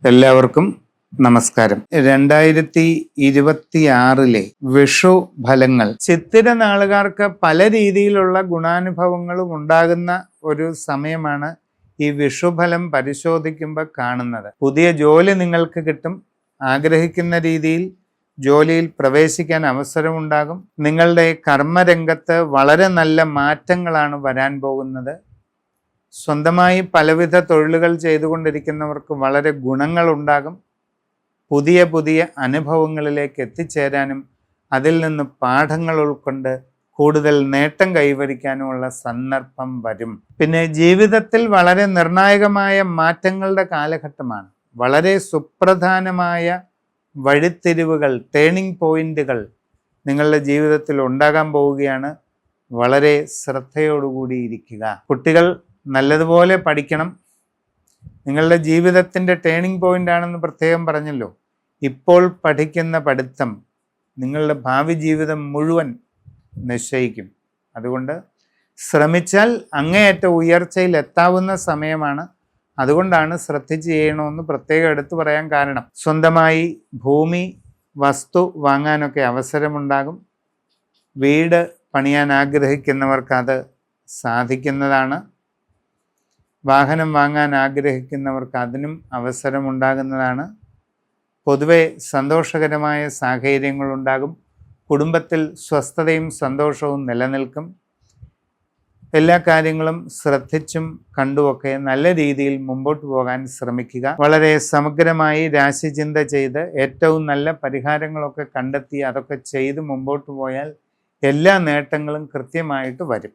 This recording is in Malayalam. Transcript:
എല്ലാവർക്കും നമസ്കാരം. 2026 വിഷു ഫലങ്ങൾ. ചിത്തിര നാളുകാർക്ക് പല രീതിയിലുള്ള ഗുണാനുഭവങ്ങളും ഉണ്ടാകുന്ന ഒരു സമയമാണ് ഈ വിഷുഫലം പരിശോധിക്കുമ്പോൾ കാണുന്നത്. പുതിയ ജോലി നിങ്ങൾക്ക് കിട്ടും. ആഗ്രഹിക്കുന്ന രീതിയിൽ ജോലിയിൽ പ്രവേശിക്കാൻ അവസരമുണ്ടാകും. നിങ്ങളുടെ കർമ്മരംഗത്ത് വളരെ നല്ല മാറ്റങ്ങളാണ് വരാൻ പോകുന്നത്. സ്വന്തമായി പലവിധ തൊഴിലുകൾ ചെയ്തുകൊണ്ടിരിക്കുന്നവർക്ക് വളരെ ഗുണങ്ങളുണ്ടാകും. പുതിയ പുതിയ അനുഭവങ്ങളിലേക്ക് എത്തിച്ചേരാനും അതിൽ നിന്ന് പാഠങ്ങൾ ഉൾക്കൊണ്ട് കൂടുതൽ നേട്ടം കൈവരിക്കാനുമുള്ള സന്ദർഭം വരും. പിന്നെ ജീവിതത്തിൽ വളരെ നിർണായകമായ മാറ്റങ്ങളുടെ കാലഘട്ടമാണ്. വളരെ സുപ്രധാനമായ വഴിത്തിരിവുകൾ, ടേണിംഗ് പോയിന്റുകൾ നിങ്ങളുടെ ജീവിതത്തിൽ ഉണ്ടാകാൻ പോവുകയാണ്. വളരെ ശ്രദ്ധയോടുകൂടി ഇരിക്കുക. കുട്ടികൾ നല്ലതുപോലെ പഠിക്കണം. നിങ്ങളുടെ ജീവിതത്തിൻ്റെ ടേണിംഗ് പോയിന്റ് ആണെന്ന് പ്രത്യേകം പറഞ്ഞല്ലോ. ഇപ്പോൾ പഠിക്കുന്ന പഠിത്തം നിങ്ങളുടെ ഭാവി ജീവിതം മുഴുവൻ നിശ്ചയിക്കും. അതുകൊണ്ട് ശ്രമിച്ചാൽ അങ്ങേയറ്റ ഉയർച്ചയിൽ എത്താവുന്ന സമയമാണ്. അതുകൊണ്ടാണ് ശ്രദ്ധിച്ച് ചെയ്യണമെന്ന് പ്രത്യേകം എടുത്തു പറയാൻ കാരണം. സ്വന്തമായി ഭൂമി, വസ്തു വാങ്ങാനൊക്കെ അവസരമുണ്ടാകും. വീട് പണിയാൻ ആഗ്രഹിക്കുന്നവർക്ക് അത് സാധിക്കുന്നതാണ്. വാഹനം വാങ്ങാൻ ആഗ്രഹിക്കുന്നവർക്ക് അതിനും അവസരമുണ്ടാകുന്നതാണ്. പൊതുവെ സന്തോഷകരമായ സാഹചര്യങ്ങളുണ്ടാകും. കുടുംബത്തിൽ സ്വസ്ഥതയും സന്തോഷവും നിലനിൽക്കും. എല്ലാ കാര്യങ്ങളും ശ്രദ്ധിച്ചും കണ്ടുമൊക്കെ നല്ല രീതിയിൽ മുമ്പോട്ട് പോകാൻ ശ്രമിക്കുക. വളരെ സമഗ്രമായി രാശിചിന്ത ചെയ്ത് ഏറ്റവും നല്ല പരിഹാരങ്ങളൊക്കെ കണ്ടെത്തി അതൊക്കെ ചെയ്ത് മുമ്പോട്ട് പോയാൽ എല്ലാ നേട്ടങ്ങളും കൃത്യമായിട്ട് വരും.